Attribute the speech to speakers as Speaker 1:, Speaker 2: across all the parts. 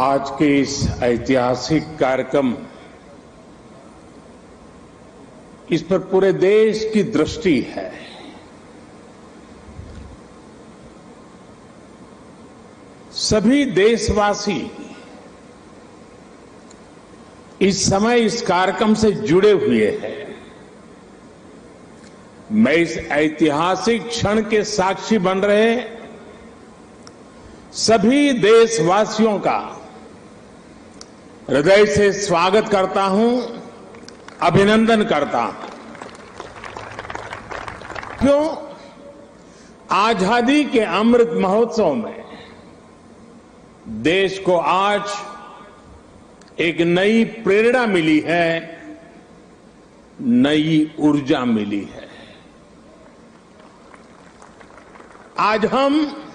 Speaker 1: आज के इस ऐतिहासिक कार्यक्रम इस पर पूरे देश की दृष्टि है। सभी देशवासी इस समय इस कार्यक्रम से जुड़े हुए हैं। मैं इस ऐतिहासिक क्षण के साक्षी बन रहे सभी देशवासियों का हृदय से स्वागत करता हूं, अभिनंदन करता हूं। क्यों? आजादी के अमृत महोत्सव में देश को आज एक नई प्रेरणा मिली है, नई ऊर्जा मिली है। आज हम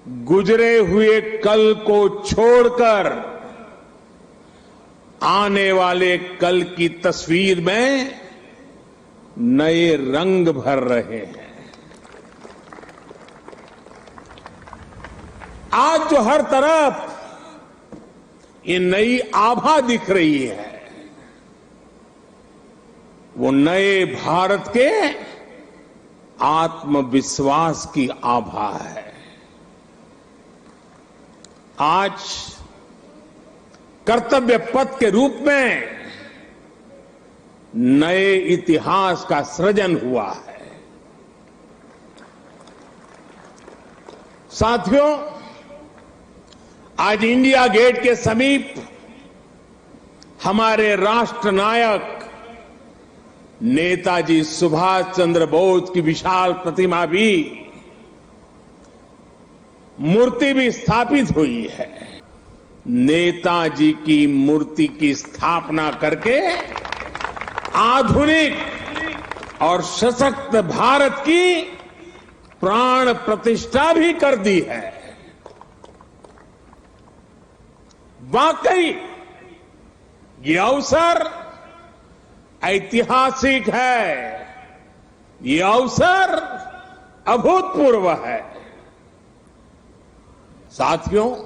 Speaker 1: गुजरे हुए कल को छोड़कर आने वाले कल की तस्वीर में नए रंग भर रहे हैं। आज जो हर तरफ ये नई आभा दिख रही है, वो नए भारत के आत्मविश्वास की आभा है। आज कर्तव्य पथ के रूप में नए इतिहास का सृजन हुआ है। साथियों, आज इंडिया गेट के समीप हमारे राष्ट्र नायक नेताजी सुभाष चंद्र बोस की विशाल प्रतिमा भी, मूर्ति भी स्थापित हुई है। नेताजी की मूर्ति की स्थापना करके आधुनिक और सशक्त भारत की प्राण प्रतिष्ठा भी कर दी है। वाकई ये अवसर ऐतिहासिक है, ये अवसर अभूतपूर्व है। साथियों,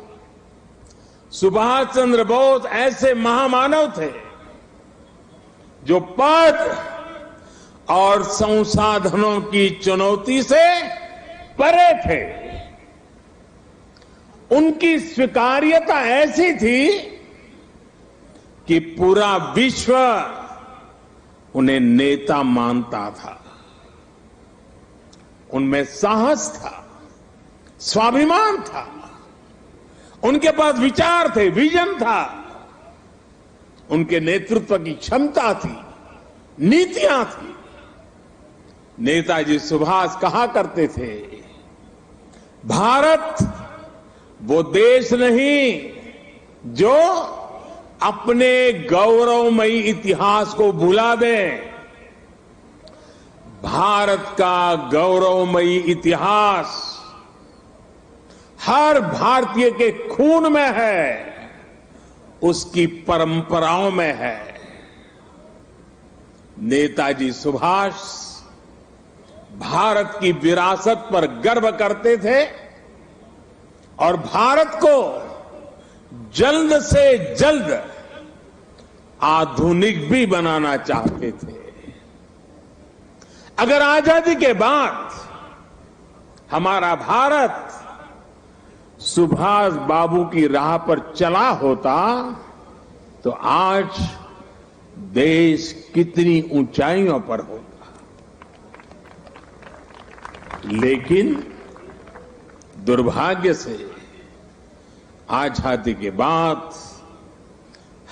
Speaker 1: सुभाष चंद्र बोस ऐसे महामानव थे जो पद और संसाधनों की चुनौती से परे थे। उनकी स्वीकार्यता ऐसी थी कि पूरा विश्व उन्हें नेता मानता था। उनमें साहस था, स्वाभिमान था, उनके पास विचार थे, विजन था, उनके नेतृत्व की क्षमता थी, नीतियां थी। नेताजी सुभाष कहा करते थे, भारत वो देश नहीं जो अपने गौरवमयी इतिहास को भुला दे। भारत का गौरवमयी इतिहास हर भारतीय के खून में है, उसकी परंपराओं में है। नेताजी सुभाष भारत की विरासत पर गर्व करते थे और भारत को जल्द से जल्द आधुनिक भी बनाना चाहते थे। अगर आजादी के बाद हमारा भारत सुभाष बाबू की राह पर चला होता तो आज देश कितनी ऊंचाइयों पर होता। लेकिन दुर्भाग्य से आजादी के बाद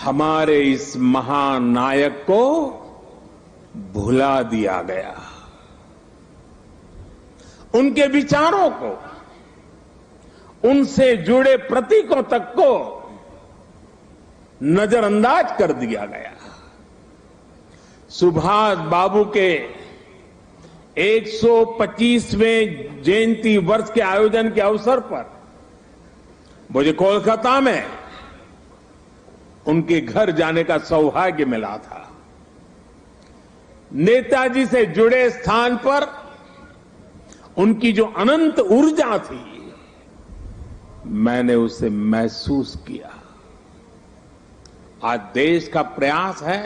Speaker 1: हमारे इस महान नायक को भुला दिया गया। उनके विचारों को, उनसे जुड़े प्रतीकों तक को नजरअंदाज कर दिया गया। सुभाष बाबू के 125वें जयंती वर्ष के आयोजन के अवसर पर मुझे कोलकाता में उनके घर जाने का सौभाग्य मिला था। नेताजी से जुड़े स्थान पर उनकी जो अनंत ऊर्जा थी, मैंने उसे महसूस किया। आज देश का प्रयास है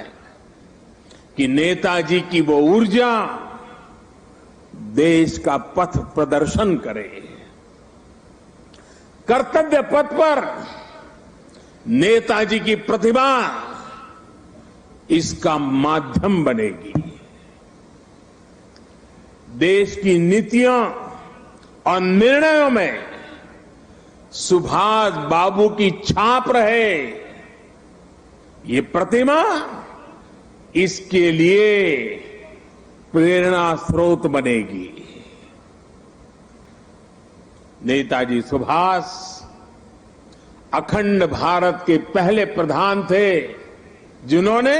Speaker 1: कि नेताजी की वो ऊर्जा देश का पथ प्रदर्शन करे। कर्तव्य पथ पर नेताजी की प्रतिभा इसका माध्यम बनेगी। देश की नीतियों और निर्णयों में सुभाष बाबू की छाप रहे, ये प्रतिमा इसके लिए प्रेरणा स्रोत बनेगी। नेताजी सुभाष अखंड भारत के पहले प्रधान थे जिन्होंने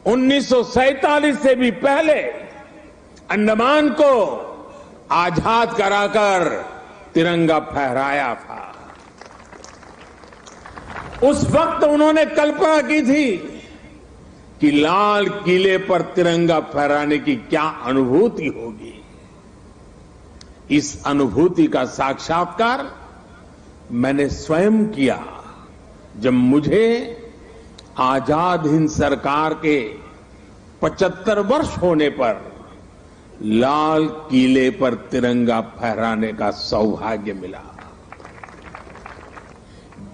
Speaker 1: 1947 से भी पहले अंडमान को आजाद कराकर तिरंगा फहराया था। उस वक्त उन्होंने कल्पना की थी कि लाल किले पर तिरंगा फहराने की क्या अनुभूति होगी। इस अनुभूति का साक्षात्कार मैंने स्वयं किया जब मुझे आजाद हिंद सरकार के 75 वर्ष होने पर लाल किले पर तिरंगा फहराने का सौभाग्य मिला।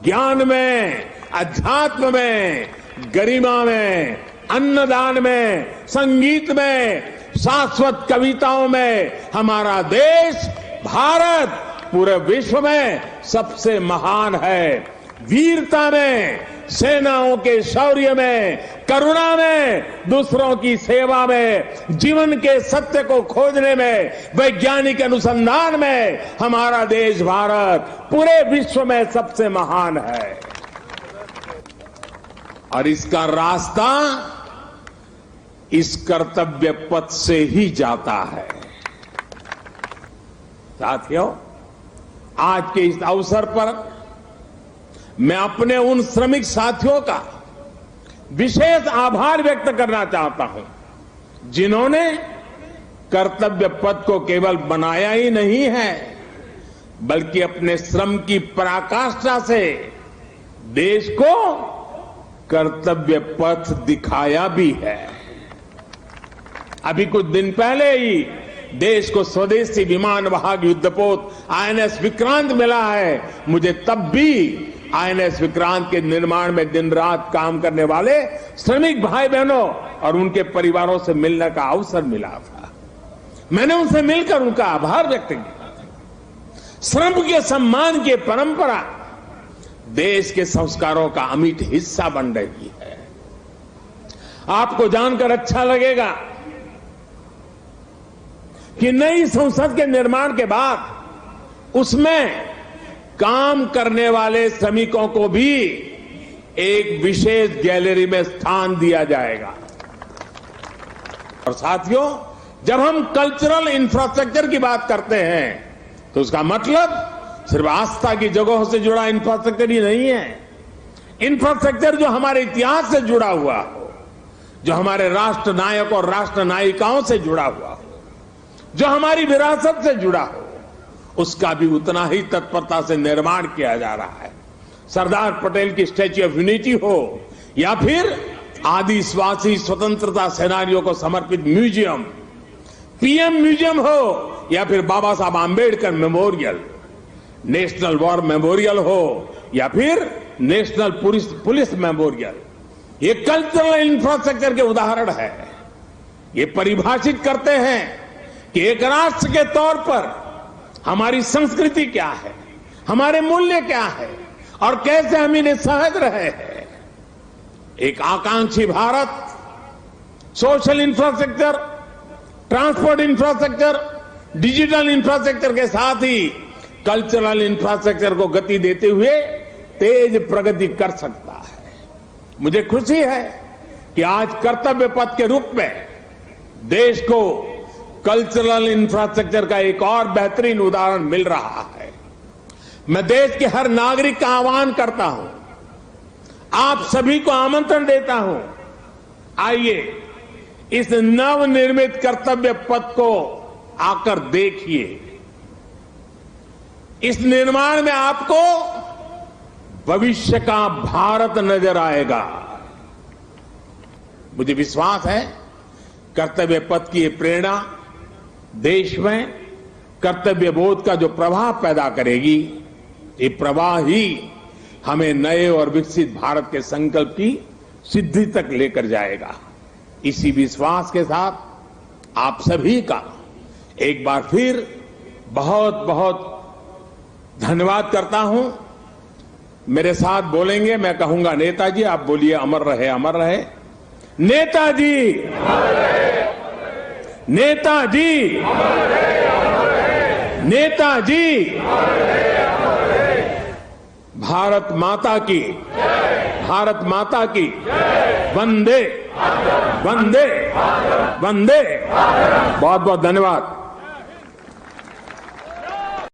Speaker 1: ज्ञान में, अध्यात्म में, गरिमा में, अन्नदान में, संगीत में, शाश्वत कविताओं में हमारा देश भारत पूरे विश्व में सबसे महान है। वीरता में, सेनाओं के शौर्य में, करुणा में, दूसरों की सेवा में, जीवन के सत्य को खोजने में, वैज्ञानिक अनुसंधान में हमारा देश भारत पूरे विश्व में सबसे महान है। और इसका रास्ता इस कर्तव्य पथ से ही जाता है। साथियों, आज के इस अवसर पर मैं अपने उन श्रमिक साथियों का विशेष आभार व्यक्त करना चाहता हूं जिन्होंने कर्तव्य पथ को केवल बनाया ही नहीं है बल्कि अपने श्रम की पराकाष्ठा से देश को कर्तव्य पथ दिखाया भी है। अभी कुछ दिन पहले ही देश को स्वदेशी विमान वाहक युद्धपोत आईएनएस विक्रांत मिला है। मुझे तब भी आईएनएस विक्रांत के निर्माण में दिन रात काम करने वाले श्रमिक भाई बहनों और उनके परिवारों से मिलने का अवसर मिला था। मैंने उनसे मिलकर उनका आभार व्यक्त किया। श्रम के सम्मान की परंपरा देश के संस्कारों का अमिट हिस्सा बन रही है। आपको जानकर अच्छा लगेगा कि नई संसद के निर्माण के बाद उसमें काम करने वाले श्रमिकों को भी एक विशेष गैलरी में स्थान दिया जाएगा। और साथियों, जब हम कल्चरल इंफ्रास्ट्रक्चर की बात करते हैं तो उसका मतलब सिर्फ आस्था की जगहों से जुड़ा इंफ्रास्ट्रक्चर ही नहीं है। इंफ्रास्ट्रक्चर जो हमारे इतिहास से जुड़ा हुआ हो, जो हमारे राष्ट्र नायक और राष्ट्र नायिकाओं से जुड़ा हुआ हो, जो हमारी विरासत से जुड़ा हो, उसका भी उतना ही तत्परता से निर्माण किया जा रहा है। सरदार पटेल की स्टैच्यू ऑफ यूनिटी हो या फिर आदिवासी स्वतंत्रता सेनानियों को समर्पित म्यूजियम, पीएम म्यूजियम हो या फिर बाबा Saheb Ambedkar memorial, national war memorial हो या फिर नेशनल पुलिस मेमोरियल, ये कल्चरल इंफ्रास्ट्रक्चर के उदाहरण है। ये परिभाषित करते हैं कि एक राष्ट्र के तौर पर हमारी संस्कृति क्या है, हमारे मूल्य क्या है और कैसे हम इन्हें सहज रहे हैं। एक आकांक्षी Bharat social infrastructure, transport infrastructure, digital infrastructure के साथ ही कल्चरल इंफ्रास्ट्रक्चर को गति देते हुए तेज प्रगति कर सकता है। मुझे खुशी है कि आज कर्तव्य पथ के रूप में देश को कल्चरल इंफ्रास्ट्रक्चर का एक और बेहतरीन उदाहरण मिल रहा है। मैं देश के हर नागरिक का आह्वान करता हूं, आप सभी को आमंत्रण देता हूं, आइए इस नवनिर्मित कर्तव्य पथ को आकर देखिए। इस निर्माण में आपको भविष्य का भारत नजर आएगा। मुझे विश्वास है कर्तव्य पथ की ये प्रेरणा देश में कर्तव्य बोध का जो प्रवाह पैदा करेगी, ये प्रवाह ही हमें नए और विकसित भारत के संकल्प की सिद्धि तक लेकर जाएगा। इसी विश्वास के साथ आप सभी का एक बार फिर बहुत बहुत धन्यवाद करता हूं। मेरे साथ बोलेंगे, मैं कहूंगा नेताजी, आप बोलिए अमर रहे, अमर रहे। नेताजी, नेताजी, नेताजी, भारत माता की, भारत माता की, वंदे वंदे वंदे। बहुत बहुत धन्यवाद।